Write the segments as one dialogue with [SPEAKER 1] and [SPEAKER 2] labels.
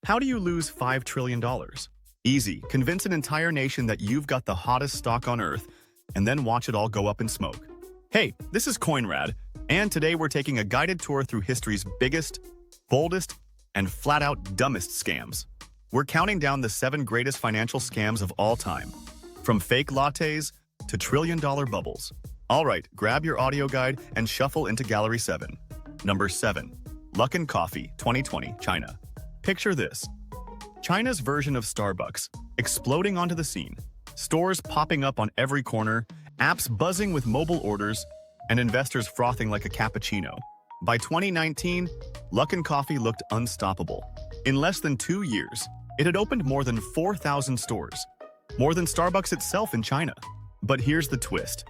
[SPEAKER 1] How do you lose $5 trillion? Easy. Convince an entire nation that you've got the hottest stock on Earth, and then watch it all go up in smoke. Hey, this is Coinrad, and today we're taking a guided tour through history's biggest, boldest, and flat-out dumbest scams. We're counting down the 7 greatest financial scams of all time, from fake lattes to trillion-dollar bubbles. All right, grab your audio guide and shuffle into Gallery 7. Number 7. Luckin Coffee, 2020, China. Picture this. China's version of Starbucks, exploding onto the scene. Stores popping up on every corner, apps buzzing with mobile orders, and investors frothing like a cappuccino. By 2019, Luckin Coffee looked unstoppable. In less than 2 years, it had opened more than 4,000 stores, more than Starbucks itself in China. But here's the twist.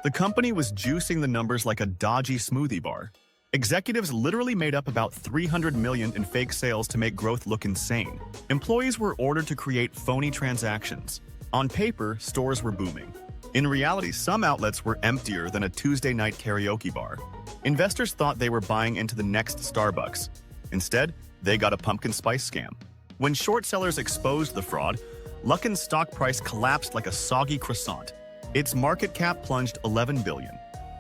[SPEAKER 1] The company was juicing the numbers like a dodgy smoothie bar. Executives literally made up about $300 million in fake sales to make growth look insane. Employees were ordered to create phony transactions. On paper, stores were booming. In reality, some outlets were emptier than a Tuesday night karaoke bar. Investors thought they were buying into the next Starbucks. Instead, they got a pumpkin spice scam. When short sellers exposed the fraud, Luckin's stock price collapsed like a soggy croissant. Its market cap plunged $11 billion.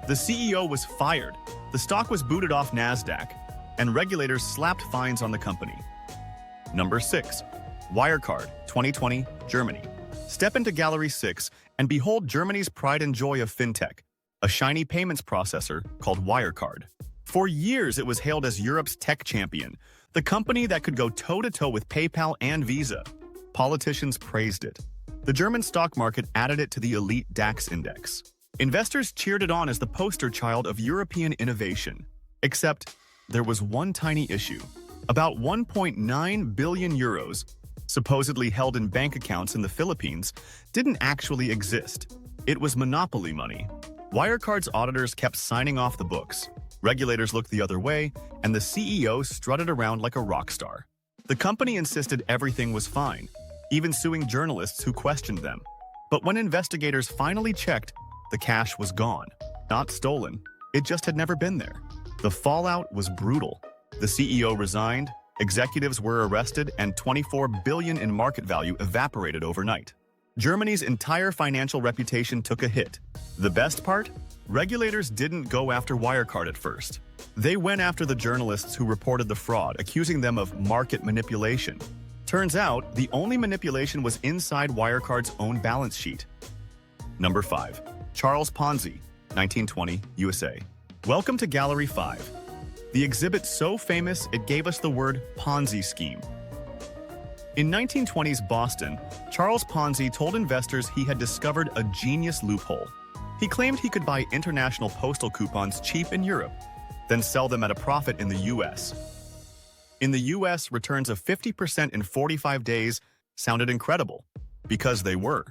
[SPEAKER 1] The CEO was fired, the stock was booted off NASDAQ, and regulators slapped fines on the company. Number 6. Wirecard, 2020, Germany. Step into Gallery 6 and behold Germany's pride and joy of fintech, a shiny payments processor called Wirecard. For years, it was hailed as Europe's tech champion, the company that could go toe-to-toe with PayPal and Visa. Politicians praised it. The German stock market added it to the elite DAX index. Investors cheered it on as the poster child of European innovation. Except, there was one tiny issue. About 1.9 billion euros, supposedly held in bank accounts in the Philippines, didn't actually exist. It was monopoly money. Wirecard's auditors kept signing off the books. Regulators looked the other way, and the CEO strutted around like a rock star. The company insisted everything was fine, even suing journalists who questioned them. But when investigators finally checked, the cash was gone. Not stolen. It just had never been there. The fallout was brutal. The CEO resigned, executives were arrested, and $24 billion in market value evaporated overnight. Germany's entire financial reputation took a hit. The best part? Regulators didn't go after Wirecard at first. They went after the journalists who reported the fraud, accusing them of market manipulation. Turns out, the only manipulation was inside Wirecard's own balance sheet. Number 5. Charles Ponzi, 1920, USA. Welcome to Gallery 5. The exhibit so famous it gave us the word Ponzi scheme. In 1920s Boston, Charles Ponzi told investors he had discovered a genius loophole. He claimed he could buy international postal coupons cheap in Europe, then sell them at a profit in the US. In the US, returns of 50% in 45 days sounded incredible, because they were.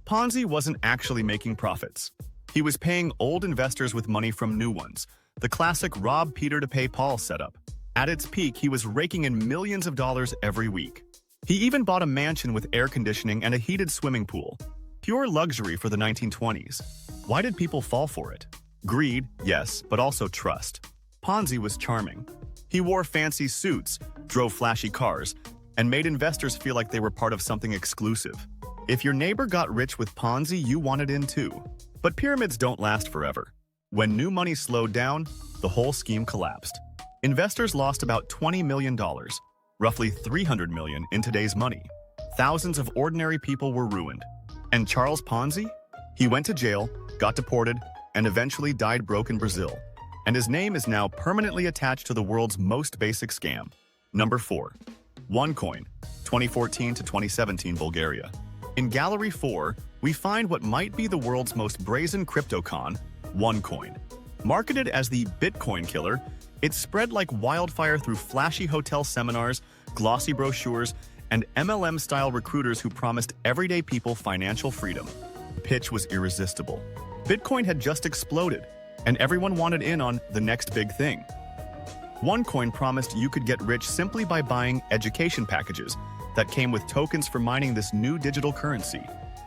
[SPEAKER 1] Ponzi wasn't actually making profits. He was paying old investors with money from new ones, the classic rob Peter to pay Paul setup. At its peak, he was raking in millions of dollars every week. He even bought a mansion with air conditioning and a heated swimming pool. Pure luxury for the 1920s. Why did people fall for it? Greed, yes, but also trust. Ponzi was charming. He wore fancy suits, drove flashy cars, and made investors feel like they were part of something exclusive. If your neighbor got rich with Ponzi, you wanted in too. But pyramids don't last forever. When new money slowed down, the whole scheme collapsed. Investors lost about $20 million, roughly $300 million in today's money. Thousands of ordinary people were ruined. And Charles Ponzi? He went to jail, got deported, and eventually died broke in Brazil. And his name is now permanently attached to the world's most basic scam. Number 4. OneCoin, 2014 to 2017, Bulgaria. In Gallery 4, we find what might be the world's most brazen cryptocon, OneCoin. Marketed as the Bitcoin killer, it spread like wildfire through flashy hotel seminars, glossy brochures, and MLM-style recruiters who promised everyday people financial freedom. The pitch was irresistible. Bitcoin had just exploded, and everyone wanted in on the next big thing. OneCoin promised you could get rich simply by buying education packages that came with tokens for mining this new digital currency.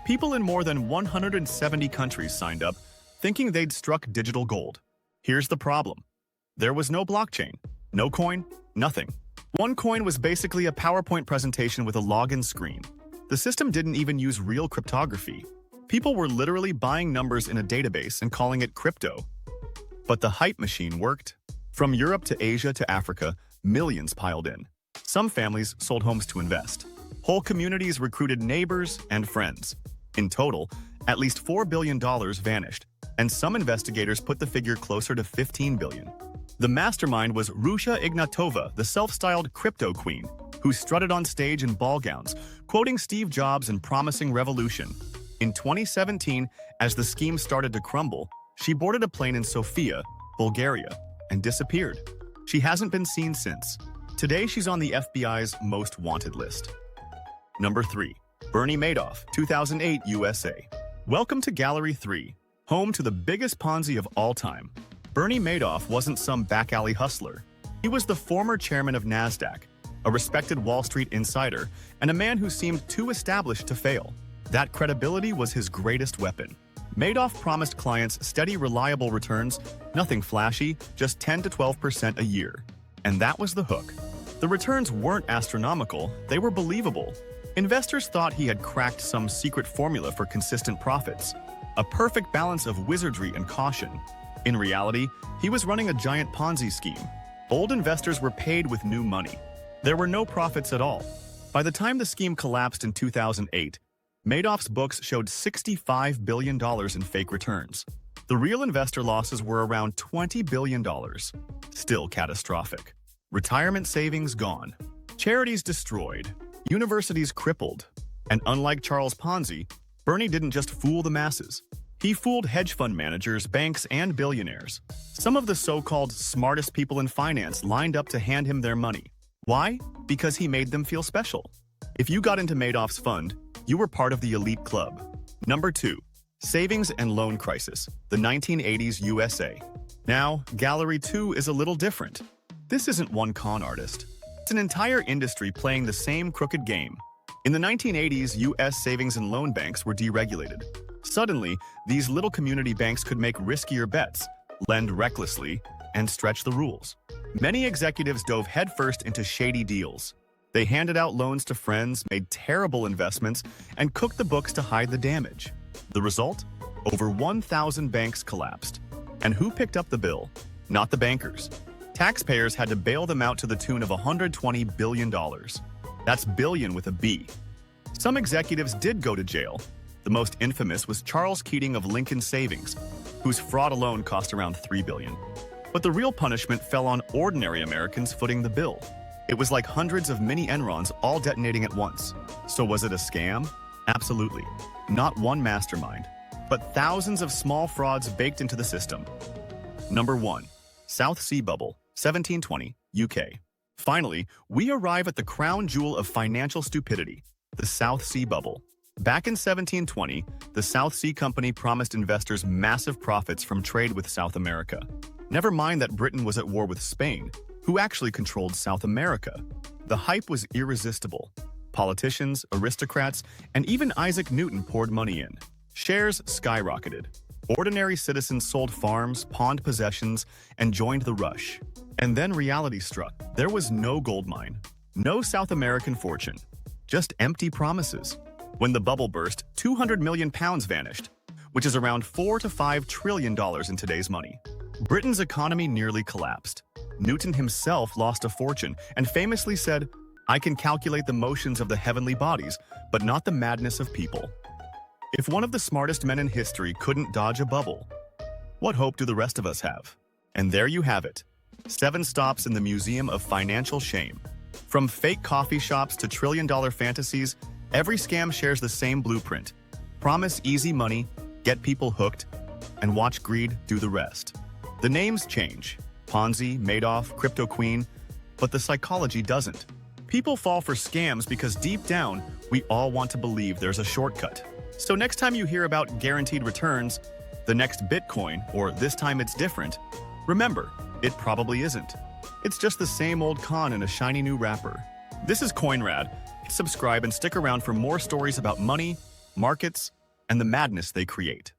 [SPEAKER 1] People in more than 170 countries signed up, thinking they'd struck digital gold. Here's the problem. There was no blockchain, no coin, nothing. OneCoin was basically a PowerPoint presentation with a login screen. The system didn't even use real cryptography. People were literally buying numbers in a database and calling it crypto. But the hype machine worked. From Europe to Asia to Africa, millions piled in. Some families sold homes to invest. Whole communities recruited neighbors and friends. In total, at least $4 billion vanished, and some investigators put the figure closer to $15 billion. The mastermind was Russia Ignatova, the self-styled crypto queen, who strutted on stage in ball gowns, quoting Steve Jobs and promising revolution. In 2017, as the scheme started to crumble, she boarded a plane in Sofia, Bulgaria, and disappeared. She hasn't been seen since. Today, she's on the FBI's most wanted list. Number 3. Bernie Madoff, 2008 USA. Welcome to Gallery 3, home to the biggest Ponzi of all time. Bernie Madoff wasn't some back-alley hustler. He was the former chairman of NASDAQ, a respected Wall Street insider, and a man who seemed too established to fail. That credibility was his greatest weapon. Madoff promised clients steady, reliable returns, nothing flashy, just 10 to 12% a year. And that was the hook. The returns weren't astronomical, they were believable. Investors thought he had cracked some secret formula for consistent profits, a perfect balance of wizardry and caution. In reality, he was running a giant Ponzi scheme. Old investors were paid with new money. There were no profits at all. By the time the scheme collapsed in 2008, Madoff's books showed $65 billion in fake returns. The real investor losses were around $20 billion. Still catastrophic. Retirement savings gone. Charities destroyed. Universities crippled. And unlike Charles Ponzi, Bernie didn't just fool the masses. He fooled hedge fund managers, banks, and billionaires. Some of the so-called smartest people in finance lined up to hand him their money. Why? Because he made them feel special. If you got into Madoff's fund, you were part of the elite club. Number 2. Savings and loan crisis, the 1980s USA. Now, Gallery 2 is a little different. This isn't one con artist. It's an entire industry playing the same crooked game. In the 1980s, U.S. savings and loan banks were deregulated. Suddenly, these little community banks could make riskier bets, lend recklessly, and stretch the rules. Many executives dove headfirst into shady deals. They handed out loans to friends, made terrible investments, and cooked the books to hide the damage. The result? Over 1,000 banks collapsed. And who picked up the bill? Not the bankers. Taxpayers had to bail them out to the tune of $120 billion. That's billion with a B. Some executives did go to jail. The most infamous was Charles Keating of Lincoln Savings, whose fraud alone cost around $3 billion. But the real punishment fell on ordinary Americans footing the bill. It was like hundreds of mini Enrons all detonating at once. So was it a scam? Absolutely. Not one mastermind, but thousands of small frauds baked into the system. Number 1. South Sea Bubble, 1720, UK. Finally, we arrive at the crown jewel of financial stupidity, the South Sea Bubble. Back in 1720, the South Sea Company promised investors massive profits from trade with South America. Never mind that Britain was at war with Spain, who actually controlled South America. The hype was irresistible. Politicians, aristocrats, and even Isaac Newton poured money in. Shares skyrocketed. Ordinary citizens sold farms, pawned possessions, and joined the rush. And then reality struck. There was no gold mine, no South American fortune, just empty promises. When the bubble burst, 200 million pounds vanished, which is around $4 to $5 trillion in today's money. Britain's economy nearly collapsed. Newton himself lost a fortune and famously said, "I can calculate the motions of the heavenly bodies, but not the madness of people." If one of the smartest men in history couldn't dodge a bubble, what hope do the rest of us have? And there you have it. 7 stops in the Museum of Financial Shame. From fake coffee shops to trillion-dollar fantasies, every scam shares the same blueprint. Promise easy money, get people hooked, and watch greed do the rest. The names change. Ponzi, Madoff, Cryptoqueen, but the psychology doesn't. People fall for scams because deep down, we all want to believe there's a shortcut. So next time you hear about guaranteed returns, the next Bitcoin, or this time it's different, remember, it probably isn't. It's just the same old con in a shiny new wrapper. This is Coinrad. Subscribe and stick around for more stories about money, markets, and the madness they create.